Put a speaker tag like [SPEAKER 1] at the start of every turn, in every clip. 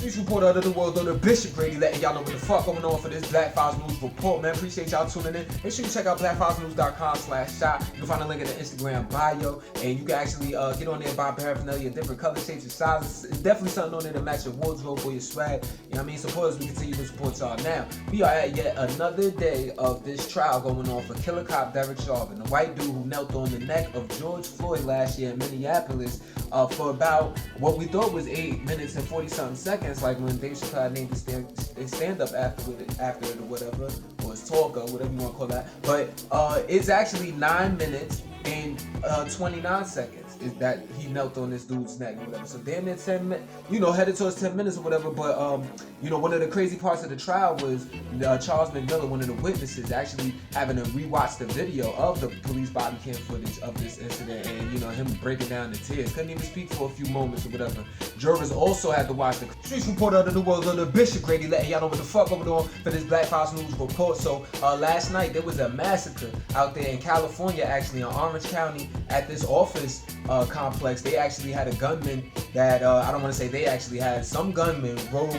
[SPEAKER 1] Newz report out of the world, though the Bishop Grady letting y'all know what the fuck going on for this Black Files News report, man. Appreciate y'all tuning in. Make sure you check out blackfilesnews.com/shop. You can find a link in the Instagram bio, and you can actually get on there and buy paraphernalia, different colors, shapes, and sizes. It's definitely something on there to match your wardrobe or your swag. You know what I mean? Support us, we continue to support y'all. Now, we are at yet another day of this trial going on for killer cop Derek Chauvin, the white dude who knelt on the neck of George Floyd last year in Minneapolis for about what we thought was 8 minutes and 40-something seconds, like when Dave Chappelle named the stand-up after it or whatever, or his talk or whatever you want to call that. But it's actually 9 minutes and 29 seconds is that he knelt on this dude's neck or whatever. So damn near 10 minutes, headed towards 10 minutes or whatever. But one of the crazy parts of the trial was Charles McMillan, one of the witnesses, actually having to rewatch the video of the police body cam footage of this incident, and him breaking down in tears. Couldn't even speak for a few moments or whatever. Jurors also had to watch the Streets report out of the world of the Bishop Grady letting y'all know what the fuck going on for this Black Files News report. So last night there was a massacre out there in California, actually in Orange County, at this office complex. They actually had a gunman that I don't want to say they actually had, some rogue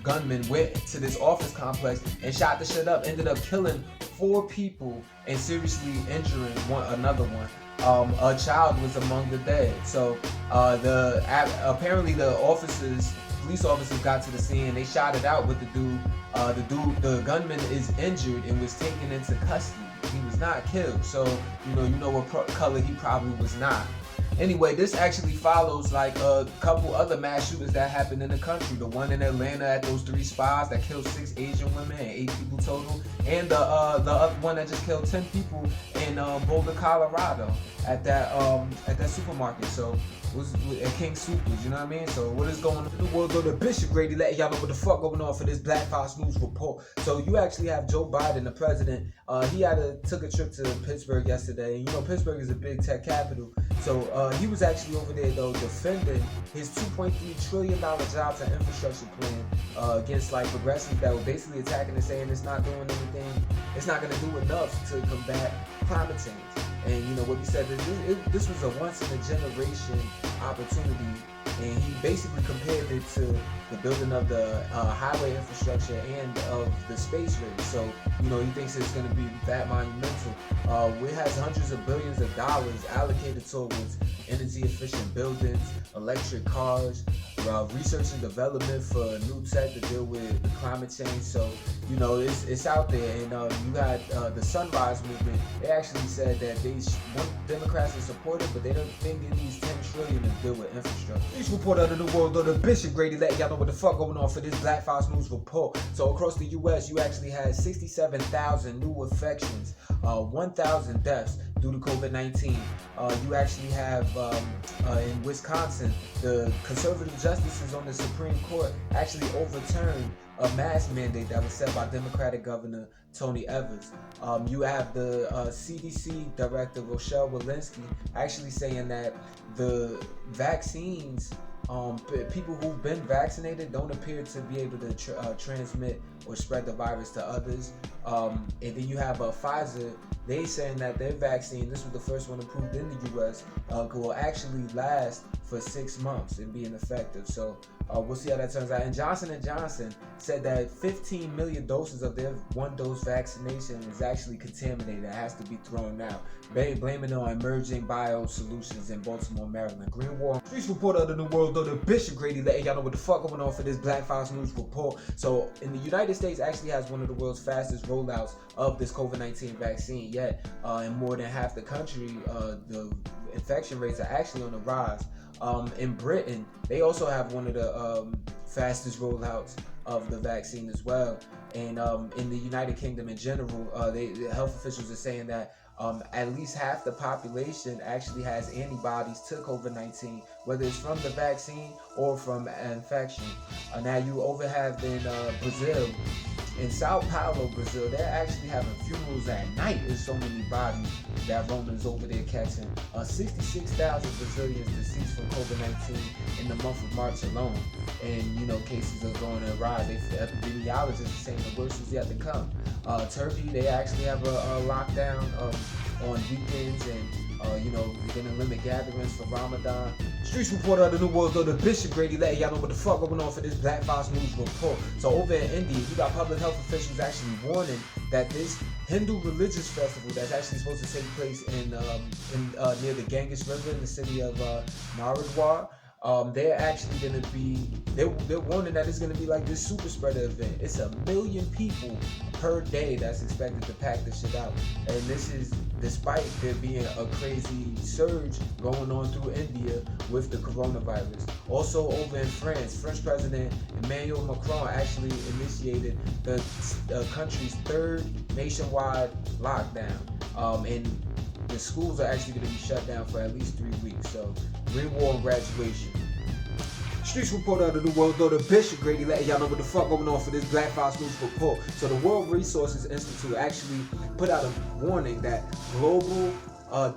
[SPEAKER 1] gunman went to this office complex and shot the shit up, ended up killing 4 people and seriously injuring another one. A child was among the dead. So apparently the police officers got to the scene. They shot it out with the dude. The gunman is injured and was taken into custody. He was not killed. So you know what color he probably was not. Anyway, this actually follows like a couple other mass shootings that happened in the country. The one in Atlanta at those 3 spas that killed 6 Asian women and 8 people total, and the other one that just killed 10 people in Boulder, Colorado, at that supermarket. So it was at King Supers, you know what I mean? So what is going on in the world of the Bishop Grady letting y'all know what the fuck going on for this Black Files News report. So you actually have Joe Biden, the president. He took a trip to Pittsburgh yesterday, and Pittsburgh is a big tech capital. So he was actually over there though defending his $2.3 trillion jobs and infrastructure plan against like progressives that were basically attacking and saying it's not doing anything, it's not going to do enough to combat climate change. And what he said is this was a once in a generation opportunity, and he basically compared it to the building of the highway infrastructure and of the space race. So he thinks it's going to be that monumental. It has hundreds of billions of dollars allocated towards energy efficient buildings, electric cars, research and development for new tech to deal with the climate change. So it's out there. And you got the Sunrise movement. They actually said that they want Democrats to support it, but they don't think it needs $10 trillion to deal with infrastructure. This report out of the world of the Bishop Grady letting y'all know what the fuck going on for this Black Files News report. So across the U.S., you actually had 67,000 new infections, 1,000 deaths due to COVID-19. You actually have in Wisconsin, the conservative justices on the Supreme Court actually overturned a mask mandate that was set by Democratic Governor Tony Evers. You have the CDC Director Rochelle Walensky actually saying that the vaccines, people who've been vaccinated don't appear to be able to transmit or spread the virus to others. And then you have Pfizer. They saying that their vaccine, this was the first one approved in the U.S., will actually last for 6 months and being effective. So we'll see how that turns out. And Johnson & Johnson said that 15 million doses of their 1-dose vaccination is actually contaminated. It has to be thrown out. Blaming it on emerging biosolutions in Baltimore, Maryland. Green Wall Streets report out of the world of the Bishop Grady letting y'all know what the fuck going on for this Black Files News report. So in the United States actually has one of the world's fastest rollouts of this COVID-19 vaccine yet. In more than half the country, the infection rates are actually on the rise. In Britain, they also have one of the fastest rollouts of the vaccine as well. And in the United Kingdom in general, the health officials are saying that at least half the population actually has antibodies to COVID-19, whether it's from the vaccine or from infection. Now you have in Brazil, in Sao Paulo, Brazil, they're actually having funerals at night. There's so many bodies that Romans over there catching. 66,000 Brazilians deceased from COVID-19 in the month of March alone. And, cases are going to rise. Epidemiologists are saying the worst is yet to come. Turkey, they actually have a lockdown on weekends and We're gonna limit gatherings for Ramadan. Streets reporter of the New World, though the Bishop Grady letting y'all know what the fuck going on for this Black Fox News report. So over in India, you got public health officials actually warning that this Hindu religious festival that's actually supposed to take place in near the Ganges River in the city of Naradwar. They're actually going to be, they're warning that it's going to be like this super spreader event. It's 1 million people per day that's expected to pack this shit out. And this is despite there being a crazy surge going on through India with the coronavirus. Also over in France, French President Emmanuel Macron actually initiated the country's 3rd nationwide lockdown. And the schools are actually going to be shut down for at least 3 weeks. So, Green War and graduation. Streets reporter of the New World, though the Bishop Grady letting y'all know what the fuck going on for this Black Fox News report. So the World Resources Institute actually put out a warning that global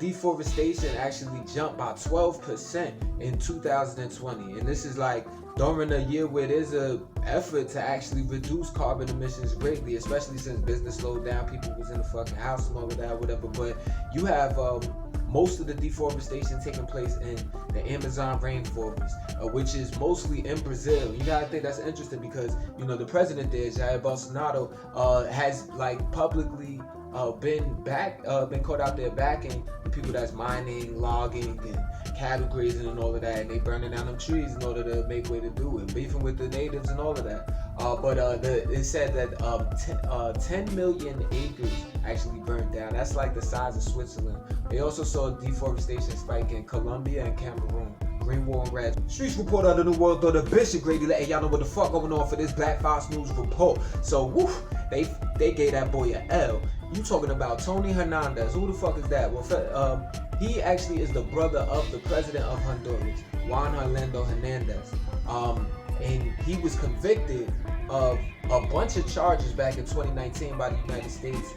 [SPEAKER 1] deforestation actually jumped by 12% in 2020. And this is like during a year where there's a effort to actually reduce carbon emissions greatly, especially since business slowed down, people was in the fucking house and all of that, whatever. But you have most of the deforestation taking place in the Amazon rainforest, which is mostly in Brazil. You gotta think that's interesting because the president there, Jair Bolsonaro, has like publicly been caught out there backing the people that's mining, logging, and cattle grazing and all of that, and they burning down them trees in order to make way to do it, beefing with the natives and all of that. It said that 10 million acres actually burned down. That's like the size of Switzerland. They also saw deforestation spike in Colombia and Cameroon. Green War and Red. Streets reporter of the New World, though the Bishop Grady letting y'all know what the fuck going on for this Black Fox News report. So, they gave that boy a L. You talking about Tony Hernandez? Who the fuck is that? Well, he actually is the brother of the president of Honduras, Juan Orlando Hernandez. And he was convicted of a bunch of charges back in 2019 by the United States,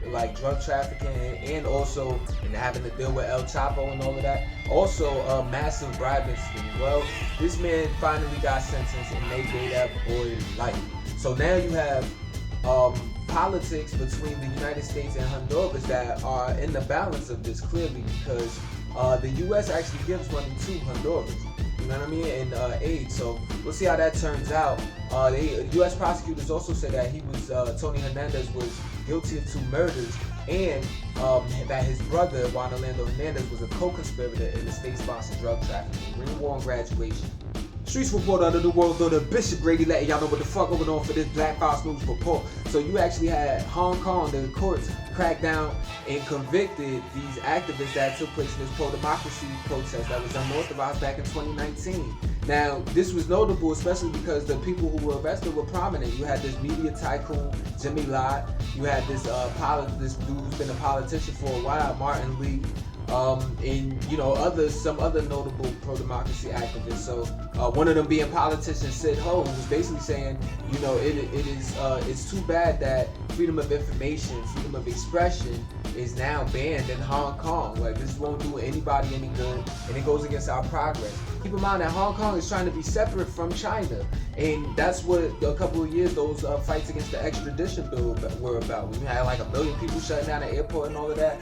[SPEAKER 1] like drug trafficking and also having to deal with El Chapo and all of that. Also, massive bribing scheme. Well, this man finally got sentenced and they gave that boy life. So now you have politics between the United States and Honduras that are in the balance of this clearly because the U.S. actually gives money to Honduras. You know what I mean? And aid. So we'll see how that turns out. The U.S. prosecutors also said that Tony Hernandez was guilty of 2 murders and that his brother, Juan Orlando Hernandez, was a co-conspirator in the state-sponsored drug trafficking. Green War and graduation. Streets reporter of the New World, though the Bishop Grady letting y'all know what the fuck going on for this Black Fox News report. So you actually had Hong Kong, the courts cracked down and convicted these activists that took place in this pro-democracy protest that was unauthorized back in 2019. Now, this was notable, especially because the people who were arrested were prominent. You had this media tycoon, Jimmy Lott. You had this dude who's been a politician for a while, Martin Lee. And some other notable pro-democracy activists. So one of them being politician Sid Ho, who was basically saying, it's too bad that freedom of information, freedom of expression is now banned in Hong Kong. Like, this won't do anybody any good, and it goes against our progress. Keep in mind that Hong Kong is trying to be separate from China, and that's what a couple of years those fights against the extradition bill were about. We had like 1 million people shutting down the airport and all of that.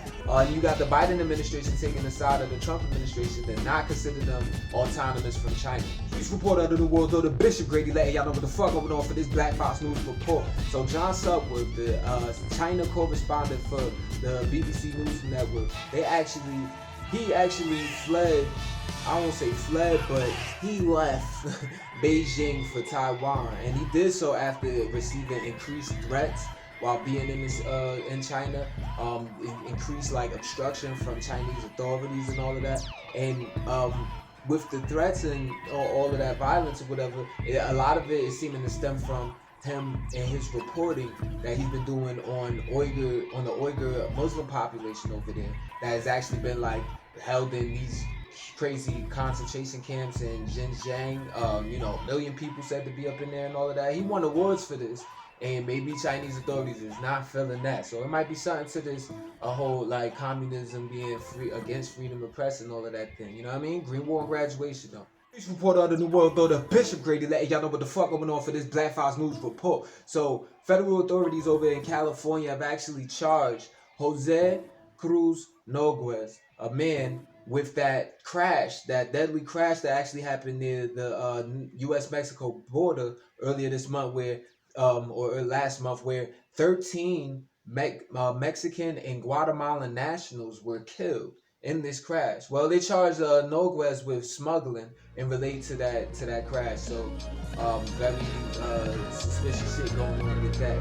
[SPEAKER 1] You got the Biden administration taking the side of the Trump administration that not consider them autonomous from China. Streets reporter of the New World, though the Bishop Grady letting y'all know what the fuck going on for this Black Fox News report. So John Sudworth, the China correspondent for the BBC News Network, he actually fled. I won't say fled, but he left Beijing for Taiwan, and he did so after receiving increased threats while being in China, increased like obstruction from Chinese authorities and all of that, and with the threats and all of that violence or whatever, a lot of it is seeming to stem from him and his reporting that he's been doing on the Uyghur Muslim population over there that has actually been like held in these crazy concentration camps in Xinjiang. 1 million people said to be up in there and all of that. He won awards for this, and maybe Chinese authorities is not feeling that. So it might be something to this whole like communism being free against freedom of press and all of that thing. You know what I mean? Green War and graduation though. Streets reporter of the New World, though the Bishop Grady letting y'all know what the fuck going on for this Black Fox News report. So federal authorities over in California have actually charged Jose Cruz Newz, a man with that crash, that deadly crash that actually happened near the U.S.-Mexico border earlier this month, where or last month, where 13 Mexican and Guatemalan nationals were killed in this crash. Well, they charged Newz with smuggling and relate to that crash. So very suspicious shit going on with that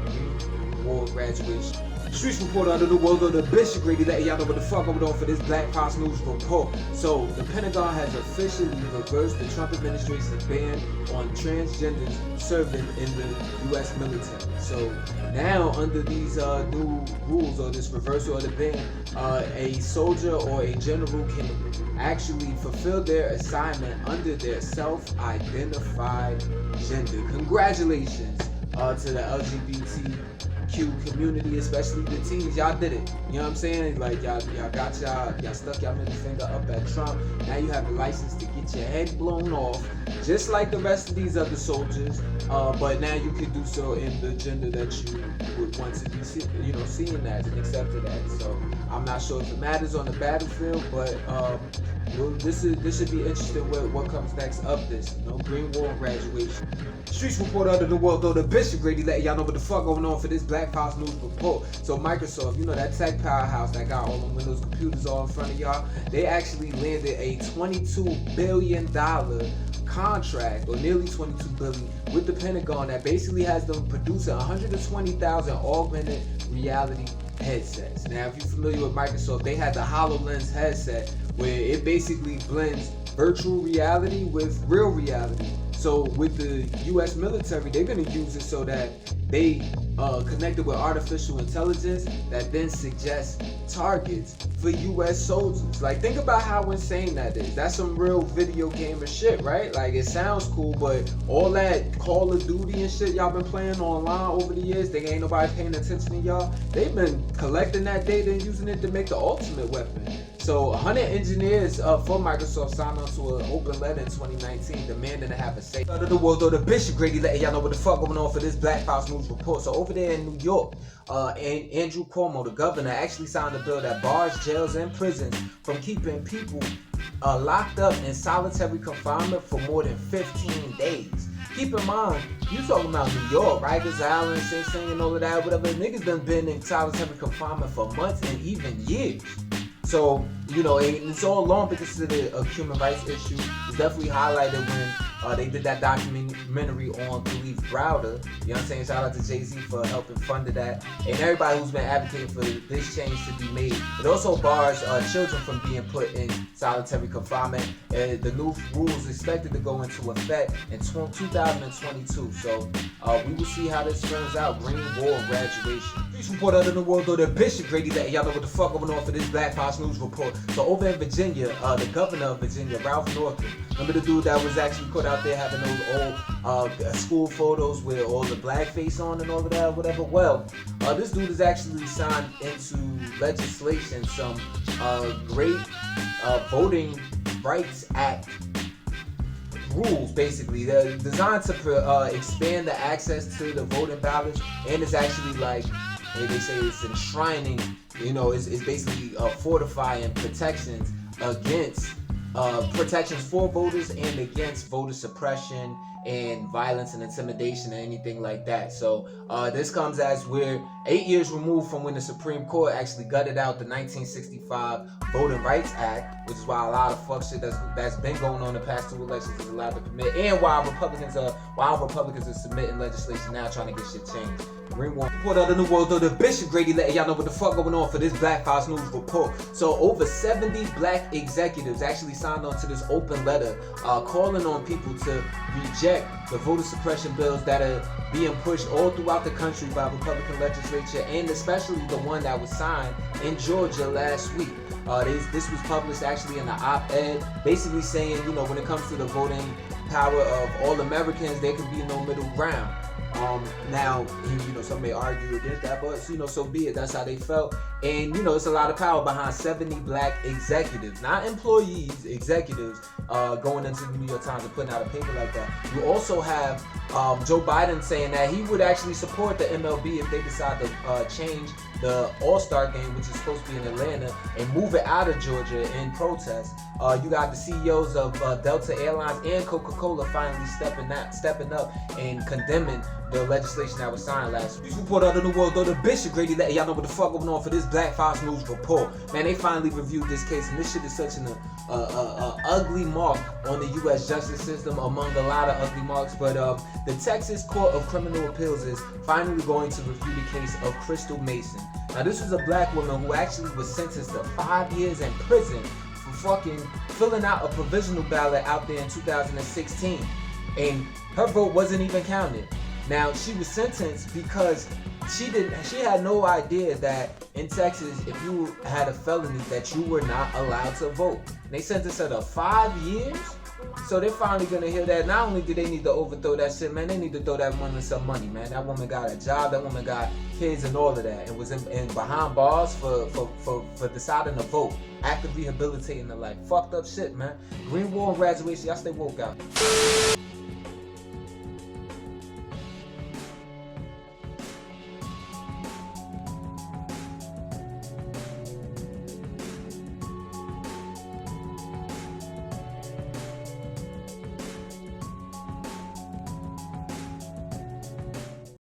[SPEAKER 1] war graduation. Streets reporter under the world of the Bishop Grady letting y'all know what the fuck going on for this Black Fox News report. So the Pentagon has officially reversed the Trump administration's ban on transgenders serving in the U.S. military. So now under these new rules, or this reversal of the ban, a soldier or a general can actually fulfill their assignment under their self-identified gender. Congratulations to the LGBTQ community, especially the teens. Y'all did it. You know what I'm saying? Like y'all stuck y'all middle finger up at Trump. Now you have the license to get your head blown off, just like the rest of these other soldiers. But now you can do so in the gender that you would want to be, seeing that and accepted that. So I'm not sure if it matters on the battlefield, but this should be interesting. What comes next of this? Green War graduation. Streets report under the world though the Bishop Grady letting y'all know what the fuck going on for this Black Fox News report. So Microsoft, that tech powerhouse that got all them Windows computers all in front of y'all, they actually landed a $22 billion contract, or nearly $22 billion, with the Pentagon that basically has them producing 120,000 augmented reality headsets. Now, if you're familiar with Microsoft, they had the HoloLens headset where it basically blends virtual reality with real reality. So with the U.S. military, they're going to use it so that they connected with artificial intelligence that then suggests targets for U.S. soldiers. Like, think about how insane that is. That's some real video gamer shit, right? Like, it sounds cool, but all that Call of Duty and shit y'all been playing online over the years, they ain't nobody paying attention to y'all. They've been collecting that data and using it to make the ultimate weapon. So 100 engineers for Microsoft signed on to an open letter in 2019 demanding to have a safe. Under the world though, the Bishop Grady letting y'all know what the fuck going on for this Black Fox News report. So over there in New York, Andrew Cuomo, the governor, actually signed a bill that bars jails and prisons from keeping people locked up in solitary confinement for more than 15 days. Keep in mind, you talking about New York, Rikers Island, Sing Sing and all of that, whatever. Niggas been in solitary confinement for months and even years. So, it's all long because of a human rights issue. It's definitely highlighted when they did that documentary on Police Browder. You know what I'm saying? Shout out to Jay-Z for helping fund that. And everybody who's been advocating for this change to be made. It also bars children from being put in solitary confinement. The new rules expected to go into effect in 2022. So we will see how this turns out. Green War graduation. Streets report under the world though the Bishop Grady letting y'all know what the fuck going on for this Black Fox News report. So over in Virginia, the governor of Virginia, Ralph Northam, remember the dude that was actually caught out there having those old school photos with all the blackface on and all of that, whatever? Well, this dude is actually signed into legislation some great Voting Rights Act rules. Basically, they're designed to expand the access to the voting ballots, and it's actually like they say it's enshrining. It's basically fortifying protections against protections for voters and against voter suppression and violence and intimidation and anything like that. So this comes as we're 8 years removed from when the Supreme Court actually gutted out the 1965 Voting Rights Act, which is why a lot of fuck shit that's been going on the past 2 elections is allowed to commit, and why Republicans are submitting legislation now trying to get shit changed. Green War report out of the world though the Bishop Grady letting y'all know what the fuck going on for this Black Fox News report. So over 70 black executives actually signed on to this open letter calling on people to reject the voter suppression bills that are being pushed all throughout the country by Republican legislature, and especially the one that was signed in Georgia last week. This was published actually in the op-ed, basically saying, when it comes to the voting power of all Americans, there can be no middle ground. Now, some may argue against that, but so be it. That's how they felt. And it's a lot of power behind 70 black executives, not employees, executives, going into the New York Times and putting out a paper like that. You also have Joe Biden saying that he would actually support the MLB if they decide to change the All-Star game, which is supposed to be in Atlanta, and move it out of Georgia in protest. You got the CEOs of Delta Airlines and Coca-Cola finally stepping up and condemning the legislation that was signed last week. This report out of the world, though, the Bishop Grady letting y'all know what the fuck going on for this Black Fox News report. Man, they finally reviewed this case, and this shit is such an ugly mark on the U.S. justice system, among a lot of ugly marks. But the Texas Court of Criminal Appeals is finally going to review the case of Crystal Mason. Now, this was a black woman who actually was sentenced to 5 years in prison for fucking filling out a provisional ballot out there in 2016, and her vote wasn't even counted. Now, she was sentenced because she had no idea that in Texas, if you had a felony, that you were not allowed to vote. And they sentenced her to 5 years. So they're finally gonna hear that. Not only do they need to overthrow that shit, man, they need to throw that woman some money, man. That woman got a job, that woman got kids and all of that, and was in behind bars for deciding to vote, active rehabilitating her life. Fucked up shit, man. Green Wall and graduation, y'all stay woke out.